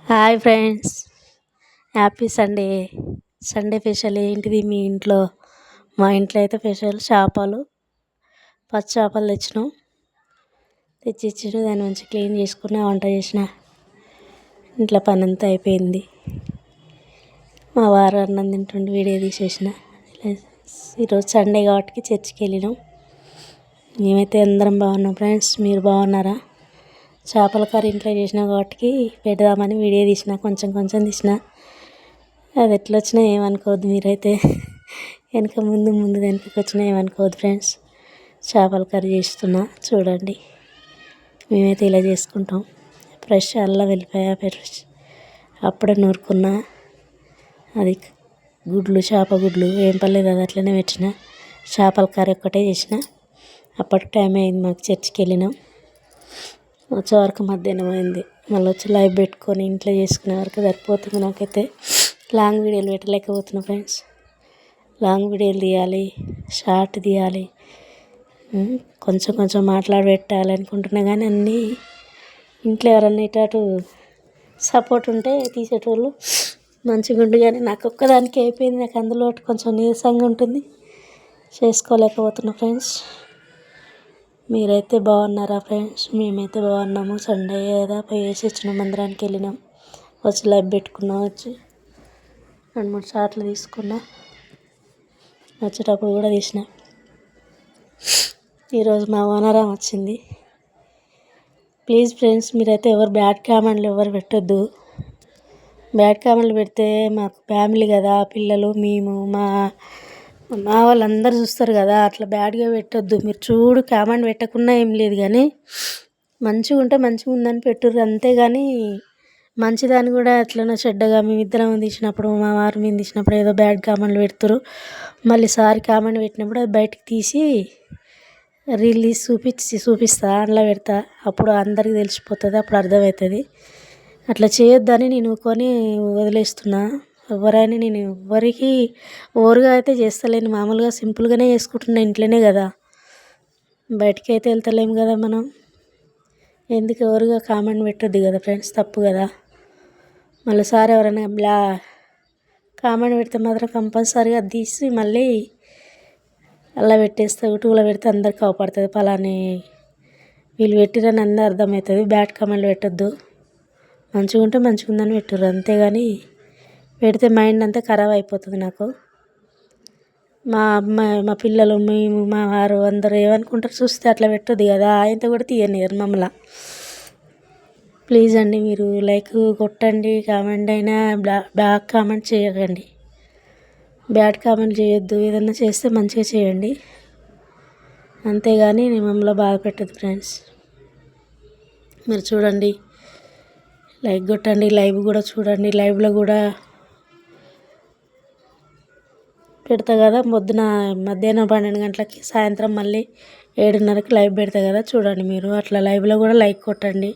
Hi friends, happy Sunday. Sunday special ఏంటిది మీ ఇంట్లో? మా ఇంట్లో అయితే స్పెషల్ చేపలు, పచ్చి చేపలు తెచ్చిచ్చిన దాని మంచి క్లీన్ చేసుకున్న, వంట చేసిన, ఇంట్లో పని అంతా అయిపోయింది. మా వారు అన్నం తింటుండి వీడియో తీసేసిన. ఈరోజు సండే కాబట్టి చర్చికి వెళ్ళినాం. మేమైతే అందరం బాగున్నాం ఫ్రెండ్స్. మీరు బాగున్నారా? చేపల కర్రీ ఇంట్లో చేసిన కాబట్టి పెడదామని వీడియో తీసిన, కొంచెం కొంచెం తీసిన. అది ఎట్లా వచ్చినా ఏమనుకోవద్దు మీరైతే. వెనక ముందు వెనకకి వచ్చినా ఏమనుకోవద్దు ఫ్రెండ్స్. చేపల కర్రీ చేస్తున్నా చూడండి. మేమైతే ఇలా చేసుకుంటాం. ఫ్రెష్ అల్లం వెల్లిపాయ ఫ్రెష్ అప్పుడే నూరుకున్నా. అది గుడ్లు, చేప గుడ్లు ఏం పర్లేదు, అది అట్లనే పెట్టిన. చేపల కర్రీ ఒక్కటే చేసిన. అప్పటికి టైం అయింది, మాకు చర్చికి వెళ్ళినాం. వచ్చే వరకు మధ్యాహ్నం అయింది. మళ్ళీ వచ్చి లైవ్ పెట్టుకొని ఇంట్లో చేసుకునే వరకు సరిపోతుంది. నాకైతే లాంగ్ వీడియోలు పెట్టలేకపోతున్నా ఫ్రెండ్స్. లాంగ్ వీడియోలు తీయాలి, షార్ట్ తీయాలి, కొంచెం కొంచెం మాట్లాడి పెట్టాలి అనుకుంటున్నా. కానీ అన్నీ ఇంట్లో ఎవరన్నా ఇటు సపోర్ట్ ఉంటే తీసేటోళ్ళు మంచిగా ఉండు. కానీ నాకు ఒక్కదానికి అయిపోయింది. నాకు అందులో కొంచెం నీరసంగా ఉంటుంది, చేసుకోలేకపోతున్నా ఫ్రెండ్స్. మీరైతే బాగున్నారా ఫ్రెండ్స్? మేమైతే బాగున్నాము. సండే కదా పోయేసి వచ్చిన మందిరానికి వెళ్ళినాం. వచ్చి లైవ్ పెట్టుకున్నాం. వచ్చి 2-3 షాట్లు తీసుకున్నా. వచ్చేటప్పుడు కూడా తీసిన. ఈరోజు మా ఓనరాం వచ్చింది. ప్లీజ్ ఫ్రెండ్స్, మీరైతే ఎవరు బ్యాడ్ కామెంట్లు ఎవరు పెట్టొద్దు. బ్యాడ్ కామెంట్లు పెడితే మాకు ఫ్యామిలీ కదా, పిల్లలు, మేము, మా వాళ్ళందరూ చూస్తారు కదా. అట్లా బ్యాడ్గా పెట్టొద్దు. మీరు కామెంట్ పెట్టకున్నా ఏం లేదు, కానీ మంచిగా ఉంటే మంచిగా ఉందని పెట్టుర్రు అంతేగాని మంచిదాన్ని కూడా ఎట్లనో చెడ్డగా మేమిద్దరం తీసినప్పుడు, మా వారు మేము తీసినప్పుడు ఏదో బ్యాడ్ కామెంట్లు పెడుతురు. మళ్ళీ సారి కామెంట్ పెట్టినప్పుడు అది బయటకు తీసి రిలీజ్ చూపిస్తా, అందులో పెడతా. అప్పుడు అందరికీ తెలిసిపోతుంది, అప్పుడు అర్థమవుతుంది. అట్లా చేయొద్దని నేను కొని వదిలేస్తున్నా. ఎవరైనా నేను ఎవ్వరికి ఓవర్గా అయితే చేస్తలేను. మామూలుగా సింపుల్గానే చేసుకుంటున్నా. ఇంట్లోనే కదా, బయటికి అయితే వెళ్తలేము కదా మనం. ఎందుకు ఎవరుగా కామెంట్ పెట్టొద్దు కదా ఫ్రెండ్స్, తప్పు కదా. మళ్ళీ సార్ ఎవరైనా కామెంట్ పెడితే మాత్రం కంపల్సరీగా తీసి మళ్ళీ అలా పెట్టేస్తే, యూట్యూబ్లో పెడితే అందరికి అవపడుతుంది. పలాని వీళ్ళు పెట్టిరని అందరూ అర్థమవుతుంది. బ్యాడ్ కామెంట్లు పెట్టొద్దు. మంచిగా ఉంటే మంచిగా ఉందని పెట్టుర్రు అంతేగాని పెడితే మైండ్ అంతా ఖరాబ్ అయిపోతుంది నాకు. మా అమ్మాయి, మా పిల్లలు, మేము, మా వారు అందరూ ఏమనుకుంటారు చూస్తే. అట్లా పెట్టొద్దు కదా. ఆయనతో కూడా తీయనియరు మమ్మల్ని. ప్లీజ్ అండి, మీరు లైక్ కొట్టండి, కామెంట్ అయినా బ్యాడ్ కామెంట్ చేయకండి. బ్యాడ్ కామెంట్ చేయొద్దు. ఏదన్నా చేస్తే మంచిగా చేయండి అంతేగాని మమ్మల్ని బాధ పెట్టద్దు ఫ్రెండ్స్. మీరు చూడండి, లైక్ కొట్టండి, లైవ్ కూడా చూడండి. లైవ్లో కూడా పెడతా కదా. మధ్యాహ్నం 12 గంటలకి, సాయంత్రం మళ్ళీ 7:30కి లైవ్ పెడతా కదా, చూడండి మీరు. అట్లా లైవ్లో కూడా లైక్ కొట్టండి,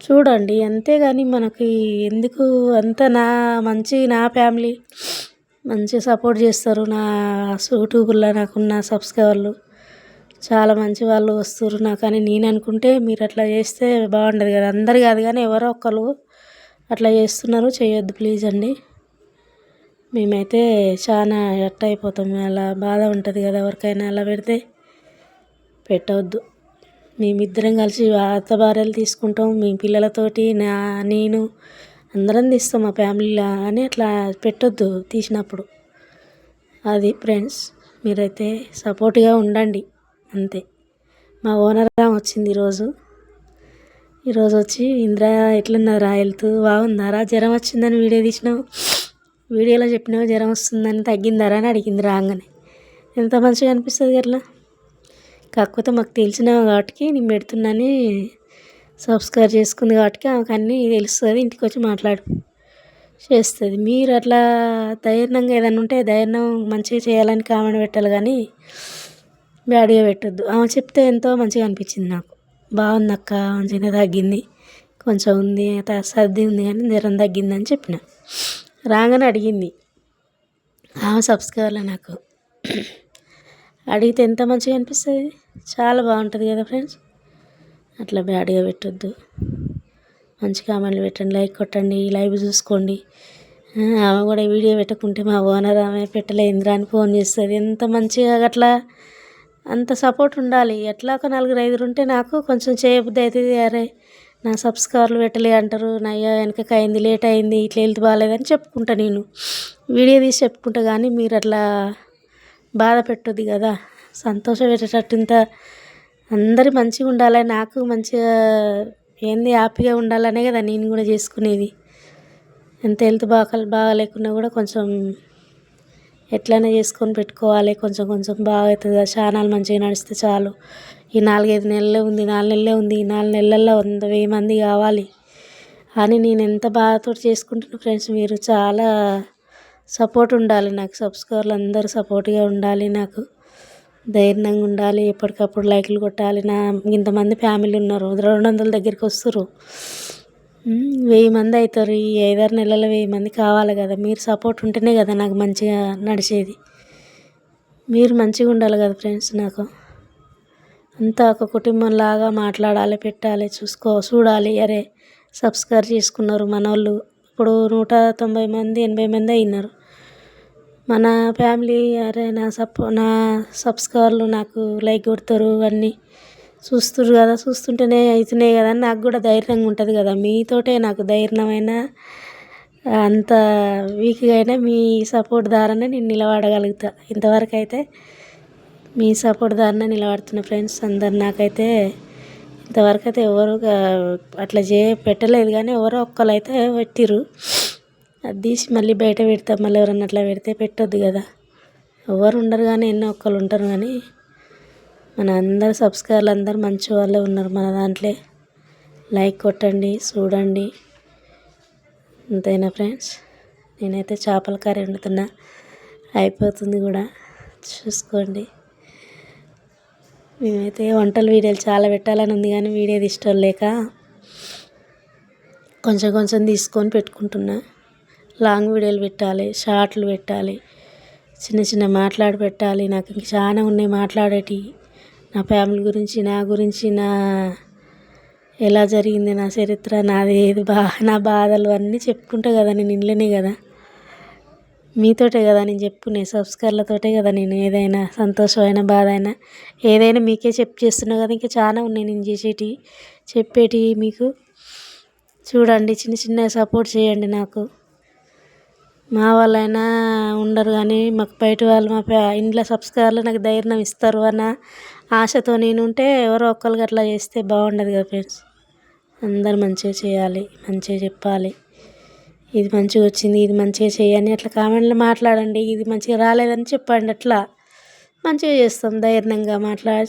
చూడండి. అంతేగాని మనకి ఎందుకు అంత నా ఫ్యామిలీ మంచిగా సపోర్ట్ చేస్తారు. నా యూట్యూబ్లో నాకున్న సబ్స్క్రైబర్లు చాలా మంచి వాళ్ళు వస్తారు నాకు. అని నేను అనుకుంటే మీరు అట్లా చేస్తే బాగుండదు కదా. అందరు కాదు కానీ ఎవరో ఒకరు అట్లా చేస్తున్నారు. చేయొద్దు ప్లీజ్ అండి. మేమైతే చాలా ఎట్ట అయిపోతాం. అలా బాధ ఉంటుంది కదా ఎవరికైనా. అలా పెడితే పెట్టవద్దు. మేమిద్దరం కలిసి అత్త భార్యలు తీసుకుంటాం. మీ పిల్లలతోటి నేను అందరం తీస్తాం మా ఫ్యామిలీలో. అని అట్లా పెట్టొద్దు తీసినప్పుడు. అది ఫ్రెండ్స్, మీరైతే సపోర్ట్గా ఉండండి అంతే. మా ఓనర్ వచ్చింది ఈరోజు వచ్చి, ఇంద్రా ఎట్లున్నదిరా, హెల్త్ బాగుందారా, జ్వరం వచ్చిందని వీడియో తీసినావు, వీడియోలో చెప్పినావు జ్వరం వస్తుందని, తగ్గిందారా అని అడిగింది రాగానే. ఎంత మంచిగా అనిపిస్తుంది అట్లా. కాకపోతే మాకు తెలిసిన కాబట్టి నేను పెడుతున్నాని సబ్స్క్రైబ్ చేసుకుంది కాబట్టి ఆమెకు అన్నీ తెలుస్తుంది. ఇంటికి వచ్చి చేస్తుంది. మీరు అట్లా ధైర్యంగా ఏదైనా ఉంటే ధైర్యం మంచిగా చేయాలని కామెంట్ పెట్టాలి కానీ బ్యాడ్గా పెట్టొద్దు. ఆమె చెప్తే ఎంతో మంచిగా అనిపించింది నాకు. బాగుంది అక్క, మంచిగా తగ్గింది, కొంచెం ఉంది, సర్ది ఉంది కానీ జ్వరం తగ్గిందని చెప్పిన. రాగానే అడిగింది ఆమె సబ్స్క్రైబర్లో నాకు. అడిగితే ఎంత మంచిగా అనిపిస్తుంది, చాలా బాగుంటుంది కదా ఫ్రెండ్స్. అట్లా బ్యాడ్గా పెట్టొద్దు. మంచి కామెంట్లు పెట్టండి, లైక్ కొట్టండి, లైవ్ చూసుకోండి. ఆమె కూడా వీడియో పెట్టకుంటే మా ఓనర్ ఆమె పెట్టలేదురా అని ఫోన్ చేస్తుంది. ఎంత మంచిగా అట్లా అంత సపోర్ట్ ఉండాలి. ఎట్లా ఒక 4-5 ఉంటే నాకు కొంచెం చేయబుద్ధి అవుతుంది. అరే నా సబ్స్క్రైబర్లు పెట్టలే అంటారు, నా వెనకకి అయింది, లేట్ అయింది, ఇట్లా హెల్త్ బాగాలేదని చెప్పుకుంటా, నేను వీడియో తీసి చెప్పుకుంటా. కానీ మీరు అట్లా బాధ పెట్టొద్దు కదా, సంతోషం పెట్టేటట్టు ఇంత అందరి మంచిగా ఉండాలి, నాకు మంచిగా ఏంది హ్యాపీగా ఉండాలనే కదా నేను కూడా చేసుకునేది. ఎంత హెల్త్ బాగా లేకున్నా కూడా కొంచెం ఎట్లయినా చేసుకొని పెట్టుకోవాలి. కొంచెం కొంచెం బాగా అవుతుంది కదా, ఛానల్ మంచిగా నడిస్తే చాలు. ఈ 4-5 నెలలే ఉంది, 4 నెలలే ఉంది, ఈ 4 నెలల్లో 100,000 మంది కావాలి అని నేను ఎంత బాధతో చేసుకుంటున్నా ఫ్రెండ్స్. మీరు చాలా సపోర్ట్ ఉండాలి నాకు, సబ్స్క్రైబర్లు అందరూ సపోర్ట్గా ఉండాలి, నాకు ధైర్యంగా ఉండాలి, ఎప్పటికప్పుడు లైక్లు కొట్టాలి. నా ఇంతమంది ఫ్యామిలీ ఉన్నారు, 200 దగ్గరికి వస్తారు, 1000 మంది అవుతారు. ఈ 5-6 నెలల్లో 1000 మంది కావాలి కదా. మీరు సపోర్ట్ ఉంటేనే కదా నాకు మంచిగా నడిచేది. మీరు మంచిగా ఉండాలి కదా ఫ్రెండ్స్. నాకు అంతా ఒక కుటుంబంలాగా మాట్లాడాలి, పెట్టాలి, చూడాలి. అరే సబ్స్క్రైబ్ చేసుకున్నారు మన వాళ్ళు, ఇప్పుడు 190 మంది 80 మంది అయినారు మన ఫ్యామిలీ. అరే నా సబ్స్క్రైబర్లు నాకు లైక్ కొడతారు, అన్నీ చూస్తున్నారు కదా, చూస్తుంటేనే అవుతున్నాయి కదా అని నాకు కూడా ధైర్యంగా ఉంటుంది కదా. మీతోటే నాకు ధైర్యమైన, అంత వీక్గా అయినా మీ సపోర్ట్ ద్వారానే నేను నిలబడగలుగుతా. ఇంతవరకు అయితే మీ సపోర్ట్ ద్వారానే నిలబడుతున్నా ఫ్రెండ్స్. అందరు నాకైతే ఇంతవరకు అయితే ఎవరు అట్లా పెట్టలేదు, కానీ ఎవరో ఒక్కరు అయితే పెట్టిర్రు. అది తీసి మళ్ళీ బయట పెడతా, మళ్ళీ ఎవరన్నా అట్లా పెడితే పెట్టొద్దు కదా. ఎవరు ఉండరు కానీ ఎన్నో ఒక్కరు ఉంటారు. కానీ మన అందరు సబ్స్క్రైబర్లు అందరూ మంచి వాళ్ళే ఉన్నారు మన దాంట్లో. లైక్ కొట్టండి, చూడండి. అంతేనా ఫ్రెండ్స్. నేనైతే చేపల కర్రీ వండుతున్నా, అయిపోతుంది కూడా, చూసుకోండి. మేమైతే వంటల వీడియోలు చాలా పెట్టాలని ఉంది, కానీ వీడియో ఇష్టం లేక కొంచెం కొంచెం తీసుకొని పెట్టుకుంటున్నా. లాంగ్ వీడియోలు పెట్టాలి, షార్ట్లు పెట్టాలి, చిన్న చిన్న మాట్లాడి పెట్టాలి. నాకు ఇంక చాలా ఉన్నాయి మాట్లాడేటివి, నా ఫ్యామిలీ గురించి, నా గురించి, ఎలా జరిగింది నా చరిత్ర, నాది ఏది నా బాధలు అన్నీ చెప్పుకుంటా కదా. నేను ఇంట్లోనే కదా, మీతోటే కదా నేను చెప్పుకునే, సబ్స్క్రైబర్లతోటే కదా నేను ఏదైనా సంతోషమైన బాధ అయినా ఏదైనా మీకే చేస్తున్నా కదా. ఇంకా చాలా ఉన్నాయి నేను చెప్పేటివి మీకు. చూడండి, చిన్న చిన్న సపోర్ట్ చేయండి నాకు. మా వాళ్ళైనా ఉండరు కానీ మాకు బయట వాళ్ళు, మా ఇంట్లో సబ్స్క్రైబర్లు నాకు ధైర్యం ఇస్తారు అన్న ఆశతో నేను ఉంటే, ఎవరో ఒక్కరికి అట్లా చేస్తే బాగుండదు కదా ఫ్రెండ్స్. అందరు మంచిగా చేయాలి, మంచిగా చెప్పాలి, ఇది మంచిగా వచ్చింది, ఇది మంచిగా చేయని అట్లా కామెంట్లు మాట్లాడండి. ఇది మంచిగా రాలేదని చెప్పండి, అట్లా మంచిగా చేస్తాం, ధైర్యంగా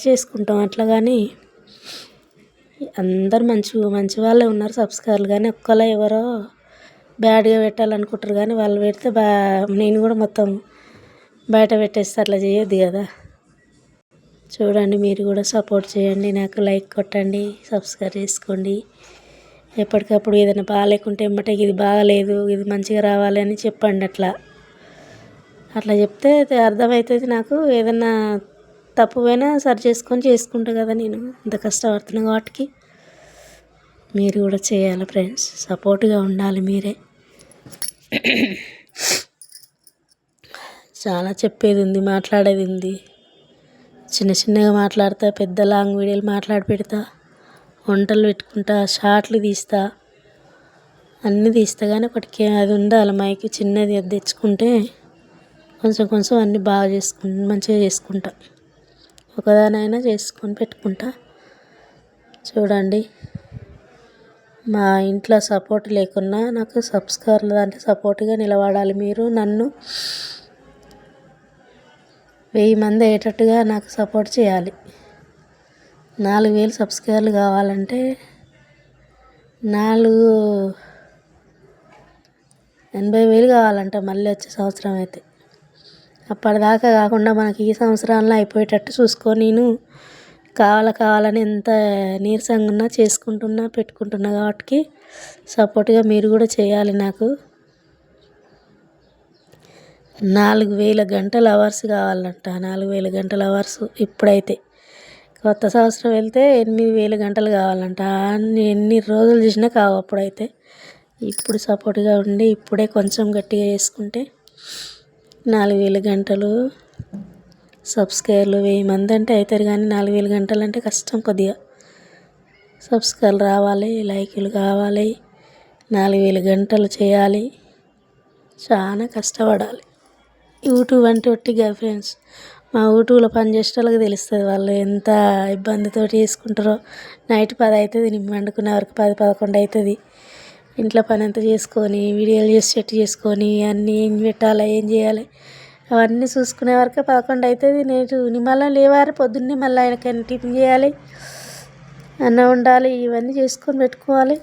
చేసుకుంటాం అట్లా. కానీ అందరు మంచి వాళ్ళే ఉన్నారు సబ్స్క్రైబర్లు, కానీ ఒక్కళ్ళే ఎవరో బ్యాడ్గా పెట్టాలనుకుంటారు. కానీ వాళ్ళు పెడితే నేను కూడా మొత్తం బయట పెట్టేస్తే అట్లా చేయొద్దు కదా. చూడండి, మీరు కూడా సపోర్ట్ చేయండి నాకు, లైక్ కొట్టండి, సబ్స్క్రైబ్ చేసుకోండి. ఎప్పటికప్పుడు ఏదైనా బాగాలేకుంటే ఎమ్మటే ఇది బాగాలేదు, ఇది మంచిగా రావాలి అని చెప్పండి. అట్లా చెప్తే అర్థమవుతుంది నాకు. ఏదన్నా తప్పు పోయినా సరి చేసుకుంటా కదా. నేను ఇంత కష్టపడుతున్నా వాటికి మీరు కూడా చేయాలి ఫ్రెండ్స్, సపోర్ట్గా ఉండాలి మీరే. చాలా చెప్పేది ఉంది, మాట్లాడేది ఉంది. చిన్న చిన్నగా మాట్లాడతా, పెద్ద లాంగ్ వీడియోలు మాట్లాడి పెడతా, వంటలు పెట్టుకుంటా, షార్ట్లు తీస్తా, అన్నీ తీస్తా. కానీ ఒకటికి అది ఉండాలి మైక్ చిన్నది, అది తెచ్చుకుంటే కొంచెం కొంచెం అన్నీ బాగా మంచిగా చేసుకుంటా, ఒకదానైనా చేసుకొని పెట్టుకుంటా. చూడండి, మా ఇంట్లో సపోర్ట్ లేకున్నా నాకు సబ్స్క్రైబర్లు అంటే సపోర్ట్గా నిలబడాలి. మీరు నన్ను 1000 మంది అయ్యేటట్టుగా నాకు సపోర్ట్ చేయాలి. 4000 సబ్స్క్రైబర్లు కావాలంటే 80,000 కావాలంట మళ్ళీ వచ్చే సంవత్సరం అయితే. అప్పటిదాకా కాకుండా మనకి ఈ సంవత్సరాల్లో అయిపోయేటట్టు చూసుకో. నేను కావాలని ఎంత నీరసంగా ఉన్నా చేసుకుంటున్నా, పెట్టుకుంటున్నా కాబట్టి సపోర్ట్గా మీరు కూడా చేయాలి నాకు. 4000 గంటల అవర్స్ కావాలంట, 4000 గంటల అవర్స్ ఇప్పుడైతే. కొత్త సంవత్సరం వెళ్తే 8,000 గంటలు కావాలంట. ఎన్ని రోజులు చేసినా కావు అప్పుడైతే. ఇప్పుడు సపోర్ట్గా ఉండి ఇప్పుడే కొంచెం గట్టిగా చేసుకుంటే 4,000 గంటలు సబ్స్క్రైబర్లు 1000 మంది అంటే అవుతారు, కానీ 4,000 గంటలు అంటే కష్టం కొద్దిగా. సబ్స్క్రైబర్లు రావాలి, లైకులు కావాలి, 4,000 గంటలు చేయాలి, చాలా కష్టపడాలి. యూట్యూబ్ అంటే ఒట్టిగా ఫ్రెండ్స్, మా యూట్యూబ్లో పనిచేసే వాళ్ళకి తెలుస్తుంది వాళ్ళు ఎంత ఇబ్బందితో చేసుకుంటారో. నైట్ 10 అవుతుంది, నేను వండుకునే వరకు 10, 11 అవుతుంది. ఇంట్లో పని అంతా చేసుకొని వీడియోలు చేసి సెట్ చేసుకొని అన్నీ ఏం పెట్టాలి ఏం చేయాలి అవన్నీ చూసుకునే వరకు 11 అవుతుంది. నేను మళ్ళీ లేవారి పొద్దున్నే మళ్ళీ ఆయనకైనా టిఫిన్ చేయాలి, అన్నం వండాలి, ఇవన్నీ చేసుకొని పెట్టుకోవాలి.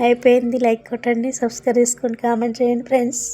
అయిపోయింది. లైక్ కొట్టండి, సబ్స్క్రైబ్ చేసుకోండి, కామెంట్ చేయండి ఫ్రెండ్స్.